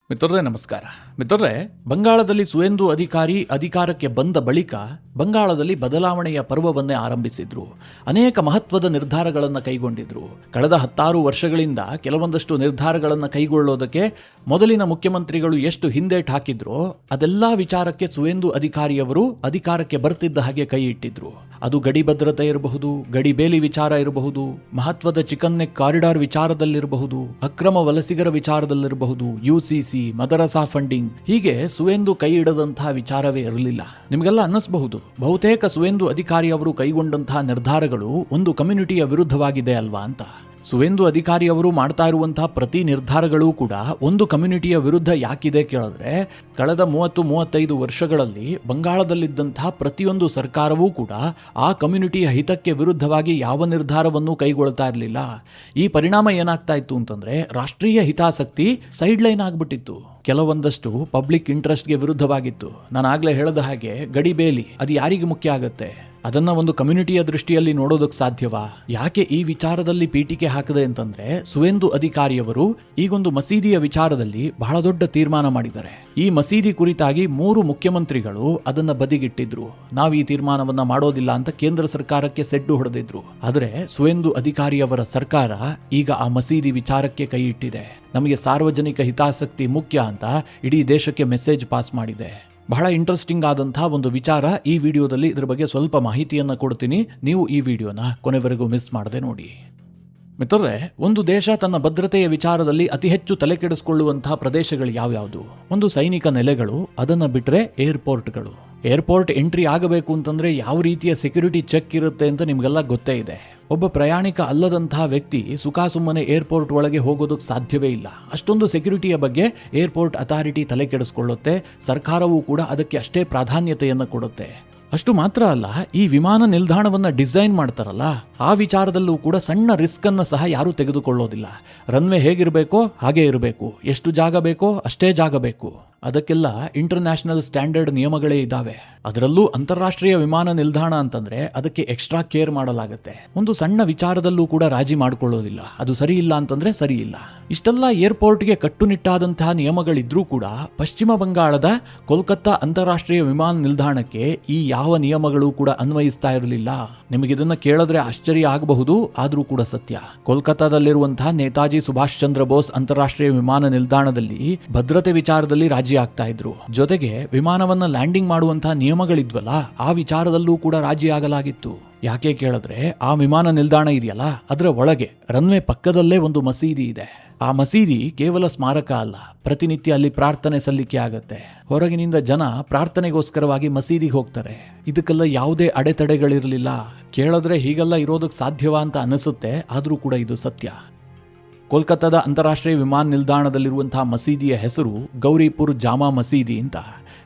ಮಿತ್ರರೇ ನಮಸ್ಕಾರ. ಮಿತ್ರರೇ, ಬಂಗಾಳದಲ್ಲಿ ಸುವೇಂದು ಅಧಿಕಾರಕ್ಕೆ ಬಂದ ಬಳಿಕ ಬಂಗಾಳದಲ್ಲಿ ಬದಲಾವಣೆಯ ಪರ್ವವನ್ನೇ ಆರಂಭಿಸಿದ್ರು. ಅನೇಕ ಮಹತ್ವದ ನಿರ್ಧಾರಗಳನ್ನು ಕೈಗೊಂಡಿದ್ರು. ಕಳೆದ 16 ವರ್ಷಗಳಿಂದ ಕೆಲವೊಂದಷ್ಟು ನಿರ್ಧಾರಗಳನ್ನು ಕೈಗೊಳ್ಳೋದಕ್ಕೆ ಮೊದಲಿನ ಮುಖ್ಯಮಂತ್ರಿಗಳು ಎಷ್ಟು ಹಿಂದೇಟು ಹಾಕಿದ್ರೋ ಅದೆಲ್ಲ ವಿಚಾರಕ್ಕೆ ಸುವೇಂದು ಅಧಿಕಾರಿಯವರು ಅಧಿಕಾರಕ್ಕೆ ಬರ್ತಿದ್ದ ಹಾಗೆ ಕೈ ಇಟ್ಟಿದ್ರು. ಅದು ಗಡಿ ಭದ್ರತೆ ಇರಬಹುದು, ಗಡಿ ಬೇಲಿ ವಿಚಾರ ಇರಬಹುದು, ಮಹತ್ವದ ಚಿಕನ್ ನೆಕ್ ಕಾರಿಡಾರ್ ವಿಚಾರದಲ್ಲಿರಬಹುದು, ಅಕ್ರಮ ವಲಸಿಗರ ವಿಚಾರದಲ್ಲಿರಬಹುದು, UCC, ಮದರಸಾ ಫಂಡಿಂಗ್, ಹೀಗೆ ಸುವೇಂದು ಕೈ ಇಡದಂತಹ ವಿಚಾರವೇ ಇರಲಿಲ್ಲ. ನಿಮಗೆಲ್ಲ ಅನ್ನಿಸಬಹುದು, ಬಹುತೇಕ ಸುವೇಂದು ಅಧಿಕಾರಿ ಅವರು ಕೈಗೊಂಡಂತಹ ನಿರ್ಧಾರಗಳು ಒಂದು ಕಮ್ಯುನಿಟಿಯ ವಿರುದ್ಧವಾಗಿದೆ ಅಲ್ವಾ ಅಂತ. ಸುವೇಂದು ಅಧಿಕಾರಿ ಅವರು ಮಾಡ್ತಾ ಇರುವಂತಹ ಪ್ರತಿ ನಿರ್ಧಾರಗಳು ಕೂಡ ಒಂದು ಕಮ್ಯುನಿಟಿಯ ವಿರುದ್ಧ ಯಾಕಿದೆ ಕೇಳಿದ್ರೆ, ಕಳೆದ 30-35 ವರ್ಷಗಳಲ್ಲಿ ಬಂಗಾಳದಲ್ಲಿದ್ದಂತಹ ಪ್ರತಿಯೊಂದು ಸರ್ಕಾರವೂ ಕೂಡ ಆ ಕಮ್ಯುನಿಟಿಯ ಹಿತಕ್ಕೆ ವಿರುದ್ಧವಾಗಿ ಯಾವ ನಿರ್ಧಾರವನ್ನು ಕೈಗೊಳ್ತಾ ಇರಲಿಲ್ಲ. ಈ ಪರಿಣಾಮ ಏನಾಗ್ತಾ ಇತ್ತು ಅಂತಂದ್ರೆ, ರಾಷ್ಟ್ರೀಯ ಹಿತಾಸಕ್ತಿ ಸೈಡ್ ಲೈನ್ ಆಗ್ಬಿಟ್ಟಿತ್ತು. ಕೆಲವೊಂದಷ್ಟು ಪಬ್ಲಿಕ್ ಇಂಟ್ರೆಸ್ಟ್ಗೆ ವಿರುದ್ಧವಾಗಿತ್ತು. ನಾನು ಆಗ್ಲೇ ಹೇಳದ ಹಾಗೆ ಗಡಿ ಬೇಲಿ ಅದು ಯಾರಿಗೆ ಮುಖ್ಯ ಆಗುತ್ತೆ? ಅದನ್ನ ಒಂದು ಕಮ್ಯುನಿಟಿಯ ದೃಷ್ಟಿಯಲ್ಲಿ ನೋಡೋದಕ್ಕೆ ಸಾಧ್ಯವಾ? ಯಾಕೆ ಈ ವಿಚಾರದಲ್ಲಿ ಪೀಠಿಕೆ ಹಾಕದೆ ಅಂತಂದ್ರೆ, ಸುವೇಂದು ಅಧಿಕಾರಿಯವರು ಈಗೊಂದು ಮಸೀದಿಯ ವಿಚಾರದಲ್ಲಿ ಬಹಳ ದೊಡ್ಡ ತೀರ್ಮಾನ ಮಾಡಿದ್ದಾರೆ. ಈ ಮಸೀದಿ ಕುರಿತಾಗಿ 3 ಮುಖ್ಯಮಂತ್ರಿಗಳು ಅದನ್ನ ಬದಿಗಿಟ್ಟಿದ್ರು. ನಾವು ಈ ತೀರ್ಮಾನವನ್ನ ಮಾಡೋದಿಲ್ಲ ಅಂತ ಕೇಂದ್ರ ಸರ್ಕಾರಕ್ಕೆ ಸೆಡ್ಡು ಹೊಡೆದಿದ್ರು. ಆದರೆ ಸುವೇಂದು ಅಧಿಕಾರಿಯವರ ಸರ್ಕಾರ ಈಗ ಆ ಮಸೀದಿ ವಿಚಾರಕ್ಕೆ ಕೈ ಇಟ್ಟಿದೆ. ನಮಗೆ ಸಾರ್ವಜನಿಕ ಹಿತಾಸಕ್ತಿ ಮುಖ್ಯ ಅಂತ ಇಡೀ ದೇಶಕ್ಕೆ ಮೆಸೇಜ್ ಪಾಸ್ ಮಾಡಿದೆ. ಬಹಳ ಇಂಟ್ರೆಸ್ಟಿಂಗ್ ಆದಂತಹ ಒಂದು ವಿಚಾರ. ಈ ವಿಡಿಯೋದಲ್ಲಿ ಇದ್ರ ಬಗ್ಗೆ ಸ್ವಲ್ಪ ಮಾಹಿತಿಯನ್ನು ಕೊಡ್ತೀನಿ. ನೀವು ಈ ವಿಡಿಯೋನ ಕೊನೆವರೆಗೂ ಮಿಸ್ ಮಾಡದೆ ನೋಡಿ. ಮಿತ್ರರೇ, ಒಂದು ದೇಶ ತನ್ನ ಭದ್ರತೆಯ ವಿಚಾರದಲ್ಲಿ ಅತಿ ಹೆಚ್ಚು ತಲೆ ಕೆಡಿಸಿಕೊಳ್ಳುವಂತಹ ಪ್ರದೇಶಗಳು ಯಾವ್ಯಾವುದು? ಒಂದು ಸೈನಿಕ ನೆಲೆಗಳು, ಅದನ್ನ ಬಿಟ್ರೆ ಏರ್ಪೋರ್ಟ್ಗಳು. ಏರ್ಪೋರ್ಟ್ ಎಂಟ್ರಿ ಆಗಬೇಕು ಅಂತಂದ್ರೆ ಯಾವ ರೀತಿಯ ಸೆಕ್ಯೂರಿಟಿ ಚೆಕ್ ಇರುತ್ತೆ ಅಂತ ನಿಮಗೆಲ್ಲ ಗೊತ್ತೇ ಇದೆ. ಒಬ್ಬ ಪ್ರಯಾಣಿಕ ಅಲ್ಲದಂತಹ ವ್ಯಕ್ತಿ ಸುಮ್ಮನೆ ಏರ್ಪೋರ್ಟ್ ಒಳಗೆ ಹೋಗೋದಕ್ಕೆ ಸಾಧ್ಯವೇ ಇಲ್ಲ. ಅಷ್ಟೊಂದು ಸೆಕ್ಯೂರಿಟಿಯ ಬಗ್ಗೆ ಏರ್ಪೋರ್ಟ್ ಅಥಾರಿಟಿ ತಲೆ ಕೆಡಿಸ್ಕೊಳ್ಳುತ್ತೆ. ಸರ್ಕಾರವೂ ಕೂಡ ಅದಕ್ಕೆ ಅಷ್ಟೇ ಪ್ರಾಧಾನ್ಯತೆಯನ್ನು ಕೊಡುತ್ತೆ. ಅಷ್ಟು ಮಾತ್ರ ಅಲ್ಲ, ಈ ವಿಮಾನ ನಿಲ್ದಾಣವನ್ನ ಡಿಸೈನ್ ಮಾಡ್ತಾರಲ್ಲ, ಆ ವಿಚಾರದಲ್ಲೂ ಕೂಡ ಸಣ್ಣ ರಿಸ್ಕ್ ಅನ್ನ ಸಹ ಯಾರೂ ತೆಗೆದುಕೊಳ್ಳೋದಿಲ್ಲ. ರನ್ವೇ ಹೇಗಿರಬೇಕೋ ಹಾಗೇ ಇರಬೇಕು, ಎಷ್ಟು ಜಾಗ ಬೇಕೋ ಅಷ್ಟೇ ಜಾಗ ಬೇಕು. ಅದಕ್ಕೆಲ್ಲ ಇಂಟರ್ನ್ಯಾಷನಲ್ ಸ್ಟ್ಯಾಂಡರ್ಡ್ ನಿಯಮಗಳೇ ಇದ್ದಾವೆ. ಅದರಲ್ಲೂ ಅಂತಾರಾಷ್ಟ್ರೀಯ ವಿಮಾನ ನಿಲ್ದಾಣ ಅಂತಂದ್ರೆ ಅದಕ್ಕೆ ಎಕ್ಸ್ಟ್ರಾ ಕೇರ್ ಮಾಡಲಾಗುತ್ತೆ. ಒಂದು ಸಣ್ಣ ವಿಚಾರದಲ್ಲೂ ಕೂಡ ರಾಜಿ ಮಾಡಿಕೊಳ್ಳೋದಿಲ್ಲ. ಅದು ಸರಿ ಇಲ್ಲ ಅಂತಂದ್ರೆ ಸರಿ ಇಲ್ಲ. ಇಷ್ಟೆಲ್ಲ ಏರ್ಪೋರ್ಟ್ಗೆ ಕಟ್ಟುನಿಟ್ಟಾದಂತಹ ನಿಯಮಗಳಿದ್ರೂ ಕೂಡ ಪಶ್ಚಿಮ ಬಂಗಾಳದ ಕೋಲ್ಕತ್ತಾ ಅಂತಾರಾಷ್ಟ್ರೀಯ ವಿಮಾನ ನಿಲ್ದಾಣಕ್ಕೆ ಈ ಯಾವ ನಿಯಮಗಳು ಕೂಡ ಅನ್ವಯಿಸ್ತಾ ಇರಲಿಲ್ಲ. ನಿಮಗಿದನ್ನ ಕೇಳಿದ್ರೆ ಆಶ್ಚರ್ಯ ಆಗಬಹುದು, ಆದ್ರೂ ಕೂಡ ಸತ್ಯ. ಕೋಲ್ಕತ್ತಾದಲ್ಲಿರುವಂತಹ ನೇತಾಜಿ ಸುಭಾಷ್ ಚಂದ್ರ ಬೋಸ್ ಅಂತಾರಾಷ್ಟ್ರೀಯ ವಿಮಾನ ನಿಲ್ದಾಣದಲ್ಲಿ ಭದ್ರತೆ ವಿಚಾರದಲ್ಲಿ ರಾಜಿ ಆಗ್ತಾ ಇದ್ರು. ಜೊತೆಗೆ ವಿಮಾನವನ್ನ ಲ್ಯಾಂಡಿಂಗ್ ಮಾಡುವಂತಹ ನಿಯಮಗಳಿದ್ವಲ್ಲ, ಆ ವಿಚಾರದಲ್ಲೂ ಕೂಡ ರಾಜಿ ಆಗಲಾಗಿತ್ತು. ಯಾಕೆ ಕೇಳಿದ್ರೆ, ಆ ವಿಮಾನ ನಿಲ್ದಾಣ ಇದೆಯಲ್ಲ, ಅದರ ಒಳಗೆ ರನ್ವೇ ಪಕ್ಕದಲ್ಲೇ ಒಂದು ಮಸೀದಿ ಇದೆ. ಆ ಮಸೀದಿ ಕೇವಲ ಸ್ಮಾರಕ ಅಲ್ಲ, ಪ್ರತಿನಿತ್ಯ ಅಲ್ಲಿ ಪ್ರಾರ್ಥನೆ ಸಲ್ಲಿಕೆ ಆಗತ್ತೆ. ಹೊರಗಿನಿಂದ ಜನ ಪ್ರಾರ್ಥನೆಗೋಸ್ಕರವಾಗಿ ಮಸೀದಿಗೆ ಹೋಗ್ತಾರೆ. ಇದಕ್ಕೆಲ್ಲ ಯಾವುದೇ ಅಡೆತಡೆಗಳಿರಲಿಲ್ಲ. ಕೇಳಿದ್ರೆ ಹೀಗೆಲ್ಲ ಇರೋದಕ್ಕೆ ಸಾಧ್ಯವಾ ಅಂತ ಅನಿಸುತ್ತೆ, ಆದ್ರೂ ಕೂಡ ಇದು ಸತ್ಯ. ಕೋಲ್ಕತ್ತಾದ ಅಂತಾರಾಷ್ಟ್ರೀಯ ವಿಮಾನ ನಿಲ್ದಾಣದಲ್ಲಿರುವಂತಹ ಮಸೀದಿಯ ಹೆಸರು ಗೌರಿಪುರ್ ಜಾಮಾ ಮಸೀದಿ ಅಂತ.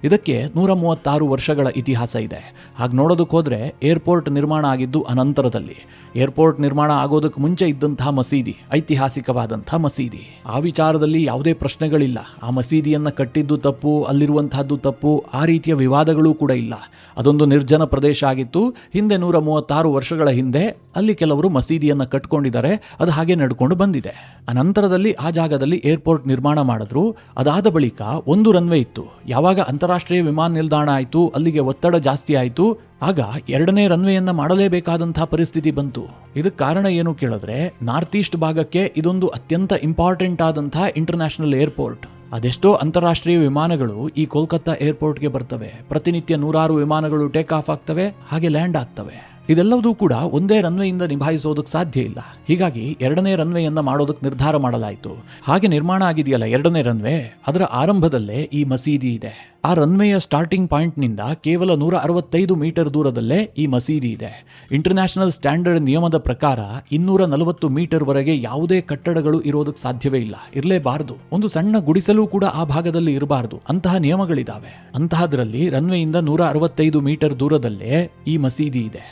ಇದಕ್ಕೆ 136 ವರ್ಷಗಳ ಇತಿಹಾಸ ಇದೆ. ಹಾಗೆ ನೋಡೋದಕ್ಕೆ ಹೋದ್ರೆ ಏರ್ಪೋರ್ಟ್ ನಿರ್ಮಾಣ ಆಗಿದ್ದು ಅನಂತರದಲ್ಲಿ. ಏರ್ಪೋರ್ಟ್ ನಿರ್ಮಾಣ ಆಗೋದಕ್ಕೆ ಮುಂಚೆ ಇದ್ದಂತಹ ಮಸೀದಿ ಐತಿಹಾಸಿಕವಾದಂತಹ ಮಸೀದಿ. ಆ ವಿಚಾರದಲ್ಲಿ ಯಾವುದೇ ಪ್ರಶ್ನೆಗಳಿಲ್ಲ. ಆ ಮಸೀದಿಯನ್ನ ಕಟ್ಟಿದ್ದು ತಪ್ಪು, ಅಲ್ಲಿರುವಂತಹದ್ದು ತಪ್ಪು, ಆ ರೀತಿಯ ವಿವಾದಗಳು ಕೂಡ ಇಲ್ಲ. ಅದೊಂದು ನಿರ್ಜನ ಪ್ರದೇಶ ಆಗಿತ್ತು. ಹಿಂದೆ 136 ವರ್ಷಗಳ ಹಿಂದೆ ಅಲ್ಲಿ ಕೆಲವರು ಮಸೀದಿಯನ್ನ ಕಟ್ಕೊಂಡಿದ್ದಾರೆ. ಅದು ಹಾಗೆ ನಡ್ಕೊಂಡು ಬಂದಿದೆ. ಅನಂತರದಲ್ಲಿ ಆ ಜಾಗದಲ್ಲಿ ಏರ್ಪೋರ್ಟ್ ನಿರ್ಮಾಣ ಮಾಡಿದ್ರು. ಅದಾದ ಬಳಿಕ ಒಂದು ರನ್ವೇ ಇತ್ತು. ಯಾವಾಗ ಅಂತಾರಾಷ್ಟ್ರೀಯ ವಿಮಾನ ನಿಲ್ದಾಣ ಆಯಿತು, ಅಲ್ಲಿಗೆ ಒತ್ತಡ ಜಾಸ್ತಿ ಆಯಿತು, ಆಗ 2ನೇ ರನ್ವೇಯನ್ನ ಮಾಡಲೇಬೇಕಾದಂತಹ ಪರಿಸ್ಥಿತಿ ಬಂತು. ಇದಕ್ಕೆ ಕಾರಣ ಏನು ಕೇಳಿದ್ರೆ, ನಾರ್ತ್ ಈಸ್ಟ್ ಭಾಗಕ್ಕೆ ಇದೊಂದು ಅತ್ಯಂತ ಇಂಪಾರ್ಟೆಂಟ್ ಆದಂತಹ ಇಂಟರ್ನ್ಯಾಷನಲ್ ಏರ್ಪೋರ್ಟ್. ಅದೆಷ್ಟೋ ಅಂತಾರಾಷ್ಟ್ರೀಯ ವಿಮಾನಗಳು ಈ ಕೋಲ್ಕತ್ತಾ ಏರ್ಪೋರ್ಟ್ಗೆ ಬರ್ತವೆ. ಪ್ರತಿನಿತ್ಯ 100 ವಿಮಾನಗಳು ಟೇಕ್ ಆಫ್ ಆಗ್ತವೆ, ಹಾಗೆ ಲ್ಯಾಂಡ್ ಆಗ್ತವೆ. ಇದೆಲ್ಲವೂ ಕೂಡ ಒಂದೇ ರನ್ವೇಯಿಂದ ನಿಭಾಯಿಸೋದಕ್ಕೆ ಸಾಧ್ಯ ಇಲ್ಲ. ಹೀಗಾಗಿ 2ನೇ ರನ್ವೇಯನ್ನ ಮಾಡೋದಕ್ಕೆ ನಿರ್ಧಾರ ಮಾಡಲಾಯಿತು. ಹಾಗೆ ನಿರ್ಮಾಣ ಆಗಿದೆಯಲ್ಲ 2ನೇ ರನ್ವೇ, ಅದರ ಆರಂಭದಲ್ಲೇ ಈ ಮಸೀದಿ ಇದೆ. ಆ ರನ್ವೇಯ ಸ್ಟಾರ್ಟಿಂಗ್ ಪಾಯಿಂಟ್ನಿಂದ ಕೇವಲ 165 ಮೀಟರ್ ದೂರದಲ್ಲೇ ಈ ಮಸೀದಿ ಇದೆ. ಇಂಟರ್ನ್ಯಾಷನಲ್ ಸ್ಟ್ಯಾಂಡರ್ಡ್ ನಿಯಮದ ಪ್ರಕಾರ 240 ಮೀಟರ್ ವರೆಗೆ ಯಾವುದೇ ಕಟ್ಟಡಗಳು ಇರೋದಕ್ಕೆ ಸಾಧ್ಯವೇ ಇಲ್ಲ, ಇರಲೇಬಾರದು. ಒಂದು ಸಣ್ಣ ಗುಡಿಸಲು ಕೂಡ ಆ ಭಾಗದಲ್ಲಿ ಇರಬಾರದು. ಅಂತಹ ನಿಯಮಗಳಿದ್ದಾವೆ. ಅಂತಹದ್ರಲ್ಲಿ ರನ್ವೇಯಿಂದ 165 ಮೀಟರ್ ದೂರದಲ್ಲೇ ಈ ಮಸೀದಿ ಇದೆ.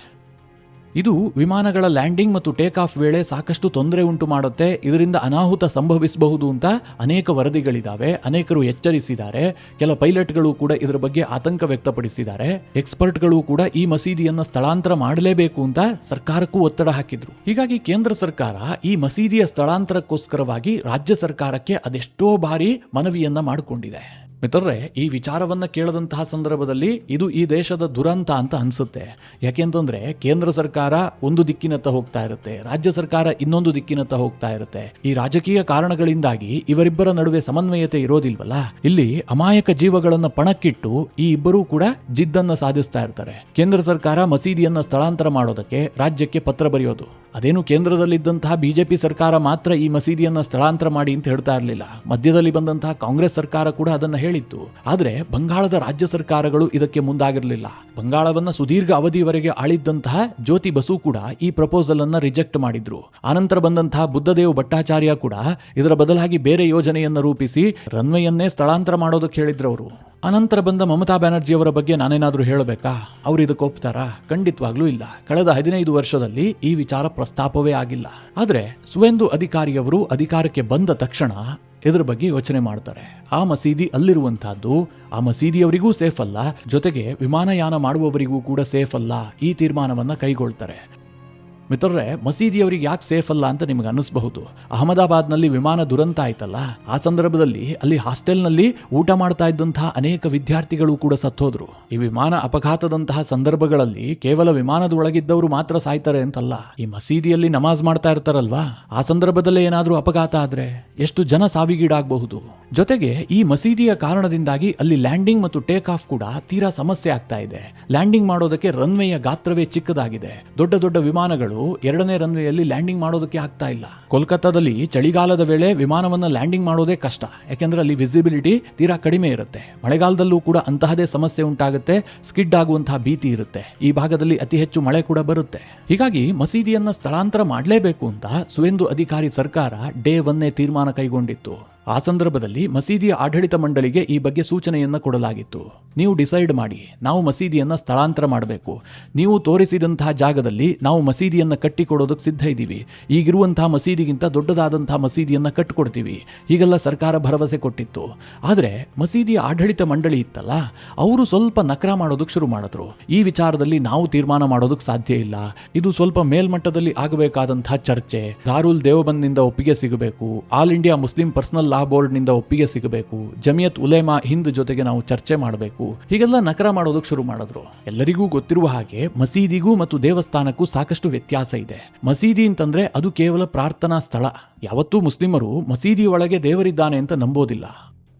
ಇದು ವಿಮಾನಗಳ ಲ್ಯಾಂಡಿಂಗ್ ಮತ್ತು ಟೇಕ್ ಆಫ್ ವೇಳೆ ಸಾಕಷ್ಟು ತೊಂದರೆ ಉಂಟು ಮಾಡುತ್ತೆ, ಇದರಿಂದ ಅನಾಹುತ ಸಂಭವಿಸಬಹುದು ಅಂತ ಅನೇಕ ವರದಿಗಳಿದಾವೆ. ಅನೇಕರು ಎಚ್ಚರಿಸಿದ್ದಾರೆ. ಕೆಲ ಪೈಲಟ್ಗಳು ಕೂಡ ಇದರ ಬಗ್ಗೆ ಆತಂಕ ವ್ಯಕ್ತಪಡಿಸಿದ್ದಾರೆ. ಎಕ್ಸ್ಪರ್ಟ್ಗಳು ಕೂಡ ಈ ಮಸೀದಿಯನ್ನ ಸ್ಥಳಾಂತರ ಮಾಡಲೇಬೇಕು ಅಂತ ಸರ್ಕಾರಕ್ಕೂ ಒತ್ತಡ ಹಾಕಿದ್ರು. ಹೀಗಾಗಿ ಕೇಂದ್ರ ಸರ್ಕಾರ ಈ ಮಸೀದಿಯ ಸ್ಥಳಾಂತರಕ್ಕೋಸ್ಕರವಾಗಿ ರಾಜ್ಯ ಸರ್ಕಾರಕ್ಕೆ ಅದೆಷ್ಟೋ ಬಾರಿ ಮನವಿಯನ್ನ ಮಾಡಿಕೊಂಡಿದೆ. ಮಿತ್ರರೇ, ಈ ವಿಚಾರವನ್ನ ಕೇಳದಂತಹ ಸಂದರ್ಭದಲ್ಲಿ ಇದು ಈ ದೇಶದ ದುರಂತ ಅಂತ ಅನ್ಸುತ್ತೆ. ಯಾಕೆಂತಂದ್ರೆ ಕೇಂದ್ರ ಸರ್ಕಾರ ಒಂದು ದಿಕ್ಕಿನತ್ತ ಹೋಗ್ತಾ ಇರುತ್ತೆ, ರಾಜ್ಯ ಸರ್ಕಾರ ಇನ್ನೊಂದು ದಿಕ್ಕಿನತ್ತ ಹೋಗ್ತಾ ಇರುತ್ತೆ. ಈ ರಾಜಕೀಯ ಕಾರಣಗಳಿಂದಾಗಿ ಇವರಿಬ್ಬರ ನಡುವೆ ಸಮನ್ವಯತೆ ಇರೋದಿಲ್ವಲ್ಲ. ಇಲ್ಲಿ ಅಮಾಯಕ ಜೀವಗಳನ್ನ ಪಣಕ್ಕಿಟ್ಟು ಈ ಇಬ್ಬರೂ ಕೂಡ ಜಿದ್ದನ್ನ ಸಾಧಿಸ್ತಾ ಇರ್ತಾರೆ. ಕೇಂದ್ರ ಸರ್ಕಾರ ಮಸೀದಿಯನ್ನ ಸ್ಥಳಾಂತರ ಮಾಡೋದಕ್ಕೆ ರಾಜ್ಯಕ್ಕೆ ಪತ್ರ ಬರೆಯೋದು. ಅದೇನು ಕೇಂದ್ರದಲ್ಲಿದ್ದಂತಹ ಬಿಜೆಪಿ ಸರ್ಕಾರ ಮಾತ್ರ ಈ ಮಸೀದಿಯನ್ನ ಸ್ಥಳಾಂತರ ಮಾಡಿ ಅಂತ ಹೇಳ್ತಾ ಇರಲಿಲ್ಲ. ಮಧ್ಯದಲ್ಲಿ ಬಂದಂತಹ ಕಾಂಗ್ರೆಸ್ ಸರ್ಕಾರ ಕೂಡ ಅದನ್ನ ಹೇಳಿತ್ತು. ಆದ್ರೆ ಬಂಗಾಳದ ರಾಜ್ಯ ಸರ್ಕಾರಗಳು ಇದಕ್ಕೆ ಮುಂದಾಗಿರಲಿಲ್ಲ. ಬಂಗಾಳವನ್ನ ಸುದೀರ್ಘ ಅವಧಿವರೆಗೆ ಆಳಿದ್ದಂತಹ ಜ್ಯೋತಿ ಬಸು ಕೂಡ ಈ ಪ್ರಪೋಸಲ್ ಅನ್ನ ರಿಜೆಕ್ಟ್ ಮಾಡಿದ್ರು. ಆನಂತರ ಬಂದಂತಹ ಬುದ್ಧದೇವ್ ಭಟ್ಟಾಚಾರ್ಯ ಕೂಡ ಇದರ ಬದಲಾಗಿ ಬೇರೆ ಯೋಜನೆಯನ್ನ ರೂಪಿಸಿ ರನ್ವೇಯನ್ನೇ ಸ್ಥಳಾಂತರ ಮಾಡೋದಕ್ಕೆ ಹೇಳಿದ್ರು ಅವರು. ಅನಂತರ ಬಂದ ಮಮತಾ ಬ್ಯಾನರ್ಜಿ ಅವರ ಬಗ್ಗೆ ನಾನೇನಾದ್ರೂ ಹೇಳಬೇಕಾ? ಅವರು ಇದಕ್ಕೆ ಒಪ್ತಾರಾ? ಖಂಡಿತವಾಗ್ಲೂ ಇಲ್ಲ. ಕಳೆದ 15 ವರ್ಷದಲ್ಲಿ ಈ ವಿಚಾರ ಪ್ರಸ್ತಾಪವೇ ಆಗಿಲ್ಲ. ಆದ್ರೆ ಸುವೇಂದು ಅಧಿಕಾರಿಯವರು ಅಧಿಕಾರಕ್ಕೆ ಬಂದ ತಕ್ಷಣ ಇದರ ಬಗ್ಗೆ ಯೋಚನೆ ಮಾಡ್ತಾರೆ. ಆ ಮಸೀದಿ ಅಲ್ಲಿರುವಂತಹದ್ದು ಆ ಮಸೀದಿಯವರಿಗೂ ಸೇಫ್ ಅಲ್ಲ, ಜೊತೆಗೆ ವಿಮಾನಯಾನ ಮಾಡುವವರಿಗೂ ಕೂಡ ಸೇಫ್ ಅಲ್ಲ. ಈ ತೀರ್ಮಾನವನ್ನ ಕೈಗೊಳ್ತಾರೆ. ಮಿತ್ರರೇ, ಮಸೀದಿಯವರಿಗೆ ಯಾಕೆ ಸೇಫ್ ಅಲ್ಲ ಅಂತ ನಿಮಗೆ ಅನ್ನಿಸಬಹುದು. ಅಹಮದಾಬಾದ್ನಲ್ಲಿ ವಿಮಾನ ದುರಂತ ಆಯ್ತಲ್ಲ, ಆ ಸಂದರ್ಭದಲ್ಲಿ ಅಲ್ಲಿ ಹಾಸ್ಟೆಲ್ನಲ್ಲಿ ಊಟ ಮಾಡ್ತಾ ಇದ್ದಂತಹ ಅನೇಕ ವಿದ್ಯಾರ್ಥಿಗಳು ಕೂಡ ಸತ್ತೋದ್ರು. ಈ ವಿಮಾನ ಅಪಘಾತದಂತಹ ಸಂದರ್ಭಗಳಲ್ಲಿ ಕೇವಲ ವಿಮಾನದ ಒಳಗಿದ್ದವರು ಮಾತ್ರ ಸಾಯ್ತಾರೆ ಅಂತಲ್ಲ, ಈ ಮಸೀದಿಯಲ್ಲಿ ನಮಾಜ್ ಮಾಡ್ತಾ ಇರ್ತಾರಲ್ವಾ, ಆ ಸಂದರ್ಭದಲ್ಲೇ ಏನಾದ್ರೂ ಅಪಘಾತ ಆದ್ರೆ ಎಷ್ಟು ಜನ ಸಾವಿಗೀಡಾಗಬಹುದು. ಜೊತೆಗೆ ಈ ಮಸೀದಿಯ ಕಾರಣದಿಂದಾಗಿ ಅಲ್ಲಿ ಲ್ಯಾಂಡಿಂಗ್ ಮತ್ತು ಟೇಕ್ ಆಫ್ ಕೂಡ ತೀರಾ ಸಮಸ್ಯೆ ಆಗ್ತಾ ಇದೆ. ಲ್ಯಾಂಡಿಂಗ್ ಮಾಡೋದಕ್ಕೆ ರನ್ವೇಯ ಗಾತ್ರವೇ ಚಿಕ್ಕದಾಗಿದೆ. ದೊಡ್ಡ ದೊಡ್ಡ ವಿಮಾನಗಳು 2ನೇ ರನ್ವೇಯಲ್ಲಿ ಲ್ಯಾಂಡಿಂಗ್ ಮಾಡೋದಕ್ಕೆ ಆಗ್ತಾ ಇಲ್ಲ. ಕೋಲ್ಕತ್ತಾದಲ್ಲಿ ಚಳಿಗಾಲದ ವೇಳೆ ವಿಮಾನವನ್ನ ಲ್ಯಾಂಡಿಂಗ್ ಮಾಡೋದೇ ಕಷ್ಟ, ಯಾಕೆಂದ್ರೆ ಅಲ್ಲಿ ವಿಸಿಬಿಲಿಟಿ ತೀರಾ ಕಡಿಮೆ ಇರುತ್ತೆ. ಮಳೆಗಾಲದಲ್ಲೂ ಕೂಡ ಅಂತಹದೇ ಸಮಸ್ಯೆ ಉಂಟಾಗುತ್ತೆ, ಸ್ಕಿಡ್ ಆಗುವಂತಹ ಭೀತಿ ಇರುತ್ತೆ. ಈ ಭಾಗದಲ್ಲಿ ಅತಿ ಹೆಚ್ಚು ಮಳೆ ಕೂಡ ಬರುತ್ತೆ. ಹೀಗಾಗಿ ಮಸೀದಿಯನ್ನ ಸ್ಥಳಾಂತರ ಮಾಡಲೇಬೇಕು ಅಂತ ಸುವೇಂದು ಅಧಿಕಾರಿ ಸರ್ಕಾರ ಡೇ 1 ತೀರ್ಮಾನ ಕೈಗೊಂಡಿತ್ತು. ಆ ಸಂದರ್ಭದಲ್ಲಿ ಮಸೀದಿಯ ಆಡಳಿತ ಮಂಡಳಿಗೆ ಈ ಬಗ್ಗೆ ಸೂಚನೆಯನ್ನ ಕೊಡಲಾಗಿತ್ತು. ನೀವು ಡಿಸೈಡ್ ಮಾಡಿ, ನಾವು ಮಸೀದಿಯನ್ನ ಸ್ಥಳಾಂತರ ಮಾಡಬೇಕು. ನೀವು ತೋರಿಸಿದಂತಹ ಜಾಗದಲ್ಲಿ ನಾವು ಮಸೀದಿಯನ್ನ ಕಟ್ಟಿಕೊಡೋದಕ್ಕೆ ಸಿದ್ಧ ಇದ್ದೀವಿ. ಈಗಿರುವಂತಹ ಮಸೀದಿಗಿಂತ ದೊಡ್ಡದಾದಂತಹ ಮಸೀದಿಯನ್ನ ಕಟ್ಟಿಕೊಡ್ತೀವಿ. ಹೀಗೆಲ್ಲ ಸರ್ಕಾರ ಭರವಸೆ ಕೊಟ್ಟಿತ್ತು. ಆದರೆ ಮಸೀದಿಯ ಆಡಳಿತ ಮಂಡಳಿ ಇತ್ತಲ್ಲ, ಅವರು ಸ್ವಲ್ಪ ನಕರ ಮಾಡೋದಕ್ಕೆ ಶುರು ಮಾಡಿದ್ರು. ಈ ವಿಚಾರದಲ್ಲಿ ನಾವು ತೀರ್ಮಾನ ಮಾಡೋದಕ್ಕೆ ಸಾಧ್ಯ ಇಲ್ಲ, ಇದು ಸ್ವಲ್ಪ ಮೇಲ್ಮಟ್ಟದಲ್ಲಿ ಆಗಬೇಕಾದಂತಹ ಚರ್ಚೆ, ದಾರುಲ್ ದೇವಬಂದ್ನಿಂದ ಒಪ್ಪಿಗೆ ಸಿಗಬೇಕು, all India Muslim personal law board ನಿಂದ ಒಪ್ಪಿಗೆ ಸಿಗಬೇಕು, ಜಮಿಯತ್ ಉಲೇಮಾ ಹಿಂದ್ ಜೊತೆಗೆ ನಾವು ಚರ್ಚೆ ಮಾಡಬೇಕು. ಹೀಗೆಲ್ಲ ನಕರ ಮಾಡೋದಕ್ಕೆ ಶುರು ಮಾಡಿದ್ರು. ಎಲ್ಲರಿಗೂ ಗೊತ್ತಿರುವ ಹಾಗೆ ಮಸೀದಿಗೂ ಮತ್ತು ದೇವಸ್ಥಾನಕ್ಕೂ ಸಾಕಷ್ಟು ವ್ಯತ್ಯಾಸ ಇದೆ. ಮಸೀದಿ ಅಂತಂದ್ರೆ ಅದು ಕೇವಲ ಪ್ರಾರ್ಥನಾ ಸ್ಥಳ. ಯಾವತ್ತೂ ಮುಸ್ಲಿಮರು ಮಸೀದಿ ಒಳಗೆ ದೇವರಿದ್ದಾನೆ ಅಂತ ನಂಬೋದಿಲ್ಲ.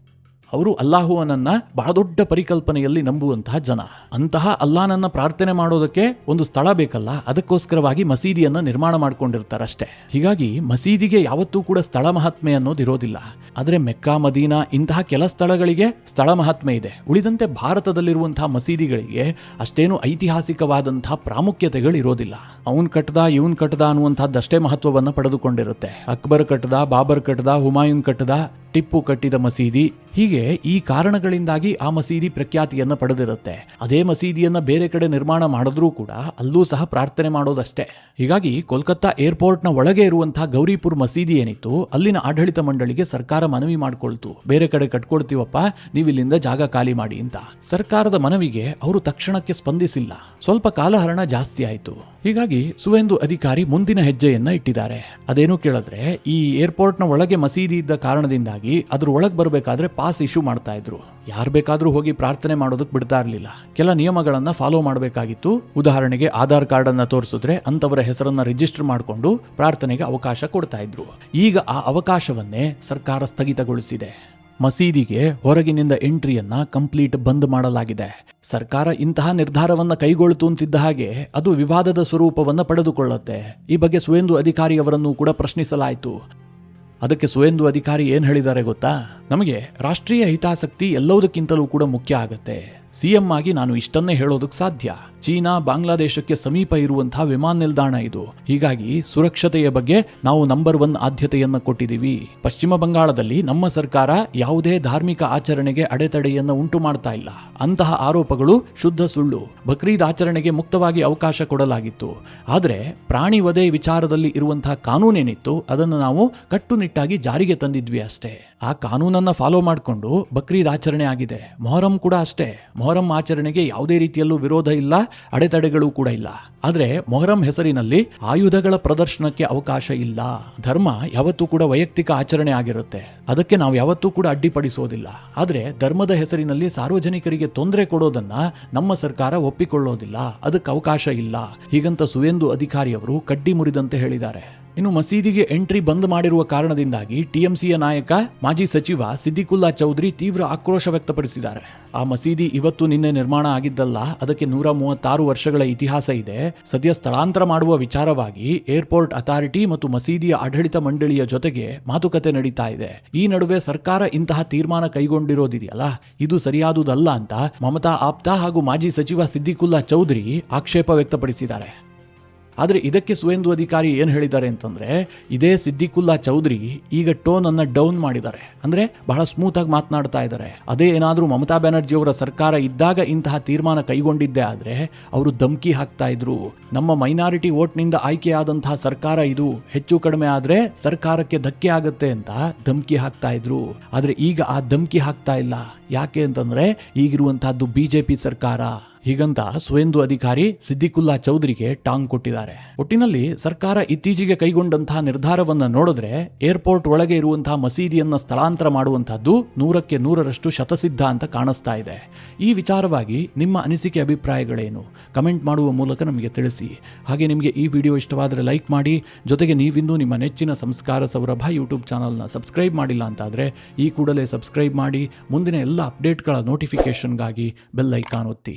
ಅವರು ಅಲ್ಲಾಹುವನನ್ನ ಬಹಳ ದೊಡ್ಡ ಪರಿಕಲ್ಪನೆಯಲ್ಲಿ ನಂಬುವಂತಹ ಜನ. ಅಂತಹ ಅಲ್ಲಾಹನನ್ನ ಪ್ರಾರ್ಥನೆ ಮಾಡೋದಕ್ಕೆ ಒಂದು ಸ್ಥಳ ಬೇಕಲ್ಲ, ಅದಕ್ಕೋಸ್ಕರವಾಗಿ ಮಸೀದಿಯನ್ನ ನಿರ್ಮಾಣ ಮಾಡ್ಕೊಂಡಿರ್ತಾರಷ್ಟೇ. ಹೀಗಾಗಿ ಮಸೀದಿಗೆ ಯಾವತ್ತೂ ಕೂಡ ಸ್ಥಳ ಮಹಾತ್ಮೆ ಅನ್ನೋದಿರೋದಿಲ್ಲ. ಆದರೆ ಮೆಕ್ಕಾ, ಮದೀನಾ ಇಂತಹ ಕೆಲ ಸ್ಥಳಗಳಿಗೆ ಸ್ಥಳ ಮಹಾತ್ಮೆ ಇದೆ. ಉಳಿದಂತೆ ಭಾರತದಲ್ಲಿರುವಂತಹ ಮಸೀದಿಗಳಿಗೆ ಅಷ್ಟೇನು ಐತಿಹಾಸಿಕವಾದಂತಹ ಪ್ರಾಮುಖ್ಯತೆಗಳು ಇರೋದಿಲ್ಲ. ಅವನ್ ಕಟ್ಟದ ಇವನ್ ಕಟ್ಟದ ಅನ್ನುವಂತಹದ್ದಷ್ಟೇ ಮಹತ್ವವನ್ನು ಪಡೆದುಕೊಂಡಿರುತ್ತೆ. ಅಕ್ಬರ್ ಕಟ್ಟದ, ಬಾಬರ್ ಕಟ್ಟದ, ಹುಮಾಯೂನ್ ಕಟ್ಟದ, ಟಿಪ್ಪು ಕಟ್ಟಿದ ಮಸೀದಿ, ಹೀಗೆ ಈ ಕಾರಣಗಳಿಂದಾಗಿ ಆ ಮಸೀದಿ ಪ್ರಖ್ಯಾತಿಯನ್ನ ಪಡೆದಿರುತ್ತೆ. ಅದೇ ಮಸೀದಿಯನ್ನ ಬೇರೆ ಕಡೆ ನಿರ್ಮಾಣ ಮಾಡಿದ್ರೂ ಕೂಡ ಅಲ್ಲೂ ಸಹ ಪ್ರಾರ್ಥನೆ ಮಾಡೋದಷ್ಟೇ. ಹೀಗಾಗಿ ಕೋಲ್ಕತ್ತಾ ಏರ್ಪೋರ್ಟ್ನ ಒಳಗೆ ಇರುವಂತಹ ಗೌರಿಪುರ್ ಮಸೀದಿ ಏನಿತ್ತು, ಅಲ್ಲಿನ ಆಡಳಿತ ಮಂಡಳಿಗೆ ಸರ್ಕಾರ ಮನವಿ ಮಾಡಿಕೊಳ್ತು, ಬೇರೆ ಕಡೆ ಕಟ್ಕೊಡ್ತೀವಪ್ಪ, ನೀವು ಇಲ್ಲಿಂದ ಜಾಗ ಖಾಲಿ ಮಾಡಿ ಅಂತ. ಸರ್ಕಾರದ ಮನವಿಗೆ ಅವರು ತಕ್ಷಣಕ್ಕೆ ಸ್ಪಂದಿಸಿಲ್ಲ. ಸ್ವಲ್ಪ ಕಾಲಹರಣ ಜಾಸ್ತಿ ಆಯಿತು. ಹೀಗಾಗಿ ಸುವೇಂದು ಅಧಿಕಾರಿ ಮುಂದಿನ ಹೆಜ್ಜೆಯನ್ನ ಇಟ್ಟಿದ್ದಾರೆ. ಅದೇನು ಕೇಳಿದ್ರೆ, ಈ ಏರ್ಪೋರ್ಟ್ನ ಒಳಗೆ ಮಸೀದಿ ಇದ್ದ ಕಾರಣದಿಂದಾಗಿ ಅದ್ರ ಒಳಗೆ ಬರಬೇಕಾದ್ರೆ ಪಾಸ್ ಇಶ್ಯೂ ಮಾಡ್ತಾ ಇದ್ರು. ಯಾರು ಬೇಕಾದ್ರೂ ಹೋಗಿ ಪ್ರಾರ್ಥನೆ ಮಾಡೋದಕ್ಕೆ ಬಿಡ್ತಾ ಇರಲಿಲ್ಲ. ಕೆಲ ನಿಯಮಗಳನ್ನ ಫಾಲೋ ಮಾಡಬೇಕಾಗಿತ್ತು. ಉದಾಹರಣೆಗೆ ಆಧಾರ್ ಕಾರ್ಡ್ ಅನ್ನ ತೋರಿಸಿದ್ರೆ ಅಂತವರ ಹೆಸರನ್ನ ರಿಜಿಸ್ಟರ್ ಮಾಡಿಕೊಂಡು ಪ್ರಾರ್ಥನೆಗೆ ಅವಕಾಶ ಕೊಡ್ತಾ ಇದ್ರು. ಈಗ ಆ ಅವಕಾಶವನ್ನೇ ಸರ್ಕಾರ ಸ್ಥಗಿತಗೊಳಿಸಿದೆ. ಮಸೀದಿಗೆ ಹೊರಗಿನಿಂದ ಎಂಟ್ರಿಯನ್ನ ಕಂಪ್ಲೀಟ್ ಬಂದ್ ಮಾಡಲಾಗಿದೆ. ಸರ್ಕಾರ ಇಂತಹ ನಿರ್ಧಾರವನ್ನ ಕೈಗೊಳ್ತು ಅಂತಿದ್ದ ಹಾಗೆ ಅದು ವಿವಾದದ ಸ್ವರೂಪವನ್ನ ಪಡೆದುಕೊಳ್ಳುತ್ತೆ. ಈ ಬಗ್ಗೆ ಸುವೇಂದು ಅಧಿಕಾರಿಯವರನ್ನು ಕೂಡ ಪ್ರಶ್ನಿಸಲಾಯಿತು. ಅದಕ್ಕೆ ಸುವೇಂದು ಅಧಿಕಾರಿ ಏನ್ ಹೇಳಿದ್ದಾರೆ ಗೊತ್ತಾ? ನಮಗೆ ರಾಷ್ಟ್ರೀಯ ಹಿತಾಸಕ್ತಿ ಎಲ್ಲವುದಕ್ಕಿಂತಲೂ ಕೂಡ ಮುಖ್ಯ ಆಗತ್ತೆ. ಸಿಎಂ ಆಗಿ ನಾನು ಇಷ್ಟನ್ನೇ ಹೇಳೋದಕ್ಕೆ ಸಾಧ್ಯ. ಚೀನಾ ಬಾಂಗ್ಲಾದೇಶಕ್ಕೆ ಸಮೀಪ ಇರುವಂತಹ ವಿಮಾನ ನಿಲ್ದಾಣ ಇದು. ಹೀಗಾಗಿ ಸುರಕ್ಷತೆಯ ಬಗ್ಗೆ ನಾವು ನಂಬರ್ 1 ಆದ್ಯತೆಯನ್ನ ಕೊಟ್ಟಿದ್ದೀವಿ. ಪಶ್ಚಿಮ ಬಂಗಾಳದಲ್ಲಿ ನಮ್ಮ ಸರ್ಕಾರ ಯಾವುದೇ ಧಾರ್ಮಿಕ ಆಚರಣೆಗೆ ಅಡೆತಡೆಯನ್ನ ಉಂಟು ಮಾಡ್ತಾ ಇಲ್ಲ. ಅಂತಹ ಆರೋಪಗಳು ಶುದ್ಧ ಸುಳ್ಳು. ಬಕ್ರೀದ್ ಆಚರಣೆಗೆ ಮುಕ್ತವಾಗಿ ಅವಕಾಶ ಕೊಡಲಾಗಿತ್ತು. ಆದರೆ ಪ್ರಾಣಿ ವಧೆ ವಿಚಾರದಲ್ಲಿ ಇರುವಂತಹ ಕಾನೂನೇನಿತ್ತು ಅದನ್ನು ನಾವು ಕಟ್ಟುನಿಟ್ಟಾಗಿ ಜಾರಿಗೆ ತಂದಿದ್ವಿ ಅಷ್ಟೇ. ಆ ಕಾನೂನನ್ನ ಫಾಲೋ ಮಾಡಿಕೊಂಡು ಬಕ್ರೀದ್ ಆಚರಣೆ ಆಗಿದೆ. ಮೊಹರಂ ಕೂಡ ಅಷ್ಟೇ. ಮೊಹರಂ ಆಚರಣೆಗೆ ಯಾವುದೇ ರೀತಿಯಲ್ಲೂ ವಿರೋಧ ಇಲ್ಲ, ಅಡೆತಡೆಗಳು ಕೂಡ ಇಲ್ಲ. ಆದ್ರೆ ಮೊಹರಂ ಹೆಸರಿನಲ್ಲಿ ಆಯುಧಗಳ ಪ್ರದರ್ಶನಕ್ಕೆ ಅವಕಾಶ ಇಲ್ಲ. ಧರ್ಮ ಯಾವತ್ತೂ ಕೂಡ ವೈಯಕ್ತಿಕ ಆಚರಣೆ ಆಗಿರುತ್ತೆ, ಅದಕ್ಕೆ ನಾವು ಯಾವತ್ತೂ ಕೂಡ ಅಡ್ಡಿಪಡಿಸೋದಿಲ್ಲ. ಆದ್ರೆ ಧರ್ಮದ ಹೆಸರಿನಲ್ಲಿ ಸಾರ್ವಜನಿಕರಿಗೆ ತೊಂದರೆ ಕೊಡೋದನ್ನ ನಮ್ಮ ಸರ್ಕಾರ ಒಪ್ಪಿಕೊಳ್ಳೋದಿಲ್ಲ, ಅದಕ್ಕೆ ಅವಕಾಶ ಇಲ್ಲ. ಹೀಗಂತ ಸುವೇಂದು ಅಧಿಕಾರಿ ಅವರು ಕಡ್ಡಿ ಮುರಿದಂತೆ ಹೇಳಿದ್ದಾರೆ. ಇನ್ನು ಮಸೀದಿಗೆ ಎಂಟ್ರಿ ಬಂದ್ ಮಾಡಿರುವ ಕಾರಣದಿಂದಾಗಿ ಟಿಎಂಸಿಯ ನಾಯಕ ಮಾಜಿ ಸಚಿವ ಸಿದ್ದಿಕುಲ್ಲಾ ಚೌಧರಿ ತೀವ್ರ ಆಕ್ರೋಶ ವ್ಯಕ್ತಪಡಿಸಿದ್ದಾರೆ. ಆ ಮಸೀದಿ ಇವತ್ತು ನಿನ್ನೆ ನಿರ್ಮಾಣ ಆಗಿದ್ದಲ್ಲ, ಅದಕ್ಕೆ 136 ವರ್ಷಗಳ ಇತಿಹಾಸ ಇದೆ. ಸದ್ಯ ಸ್ಥಳಾಂತರ ಮಾಡುವ ವಿಚಾರವಾಗಿ ಏರ್ಪೋರ್ಟ್ ಅಥಾರಿಟಿ ಮತ್ತು ಮಸೀದಿಯ ಆಡಳಿತ ಮಂಡಳಿಯ ಜೊತೆಗೆ ಮಾತುಕತೆ ನಡೀತಾ ಇದೆ. ಈ ನಡುವೆ ಸರ್ಕಾರ ಇಂತಹ ತೀರ್ಮಾನ ಕೈಗೊಂಡಿರೋದಿದೆಯಲ್ಲ, ಇದು ಸರಿಯಾದುದಲ್ಲ ಅಂತ ಮಮತಾ ಆಪ್ತ ಹಾಗೂ ಮಾಜಿ ಸಚಿವ ಸಿದ್ದಿಕುಲ್ಲಾ ಚೌಧರಿ ಆಕ್ಷೇಪ ವ್ಯಕ್ತಪಡಿಸಿದ್ದಾರೆ. ಆದರೆ ಇದಕ್ಕೆ ಸುವೇಂದು ಅಧಿಕಾರಿ ಏನು ಹೇಳಿದ್ದಾರೆ ಅಂತಂದ್ರೆ, ಇದೇ ಸಿದ್ದಿಕುಲ್ಲಾ ಚೌಧರಿ ಈಗ ಟೋನ್ ಅನ್ನ ಡೌನ್ ಮಾಡಿದ್ದಾರೆ. ಅಂದ್ರೆ ಬಹಳ ಸ್ಮೂತ್ ಆಗಿ ಮಾತನಾಡ್ತಾ ಇದ್ದಾರೆ. ಅದೇ ಏನಾದರೂ ಮಮತಾ ಬ್ಯಾನರ್ಜಿ ಅವರ ಸರ್ಕಾರ ಇದ್ದಾಗ ಇಂತಹ ತೀರ್ಮಾನ ಕೈಗೊಂಡಿದ್ದೆ ಆದ್ರೆ ಅವರು ಧಮ್ಕಿ ಹಾಕ್ತಾ ಇದ್ರು. ನಮ್ಮ ಮೈನಾರಿಟಿ ವೋಟ್ನಿಂದ ಆಯ್ಕೆಯಾದಂತಹ ಸರ್ಕಾರ ಇದು, ಹೆಚ್ಚು ಕಡಿಮೆ ಆದ್ರೆ ಸರ್ಕಾರಕ್ಕೆ ಧಕ್ಕೆ ಆಗುತ್ತೆ ಅಂತ ಧಮ್ಕಿ ಹಾಕ್ತಾ ಇದ್ರು. ಆದ್ರೆ ಈಗ ಆ ಧಮ್ಕಿ ಹಾಕ್ತಾ ಇಲ್ಲ. ಯಾಕೆ ಅಂತಂದ್ರೆ ಈಗಿರುವಂತಹದ್ದು ಬಿಜೆಪಿ ಸರ್ಕಾರ. ಹೀಗಂತ ಸುವೇಂದು ಅಧಿಕಾರಿ ಸಿದ್ದಿಕುಲ್ಲಾ ಚೌಧರಿಗೆ ಟಾಂಗ್ ಕೊಟ್ಟಿದ್ದಾರೆ. ಒಟ್ಟಿನಲ್ಲಿ ಸರ್ಕಾರ ಇತ್ತೀಚೆಗೆ ಕೈಗೊಂಡಂತಹ ನಿರ್ಧಾರವನ್ನ ನೋಡಿದ್ರೆ ಏರ್ಪೋರ್ಟ್ ಒಳಗೆ ಇರುವಂತಹ ಮಸೀದಿಯನ್ನ ಸ್ಥಳಾಂತರ ಮಾಡುವಂತಹದ್ದು 100ಕ್ಕೆ 100ರಷ್ಟು ಶತಸಿದ್ಧ ಅಂತ ಕಾಣಿಸ್ತಾ ಇದೆ. ಈ ವಿಚಾರವಾಗಿ ನಿಮ್ಮ ಅನಿಸಿಕೆ ಅಭಿಪ್ರಾಯಗಳೇನು? ಕಮೆಂಟ್ ಮಾಡುವ ಮೂಲಕ ನಮಗೆ ತಿಳಿಸಿ. ಹಾಗೆ ನಿಮಗೆ ಈ ವಿಡಿಯೋ ಇಷ್ಟವಾದರೆ ಲೈಕ್ ಮಾಡಿ. ಜೊತೆಗೆ ನೀವಿನ್ನೂ ನಿಮ್ಮ ನೆಚ್ಚಿನ ಸಂಸ್ಕಾರ ಸೌರಭ ಯೂಟ್ಯೂಬ್ ಚಾನಲ್ನ ಸಬ್ಸ್ಕ್ರೈಬ್ ಮಾಡಿಲ್ಲ ಅಂತಾದರೆ ಈ ಕೂಡಲೇ ಸಬ್ಸ್ಕ್ರೈಬ್ ಮಾಡಿ. ಮುಂದಿನ ಎಲ್ಲ ಅಪ್ಡೇಟ್ಗಳ ನೋಟಿಫಿಕೇಷನ್ಗಾಗಿ ಬೆಲ್ ಐಕಾನ್ ಒತ್ತಿ.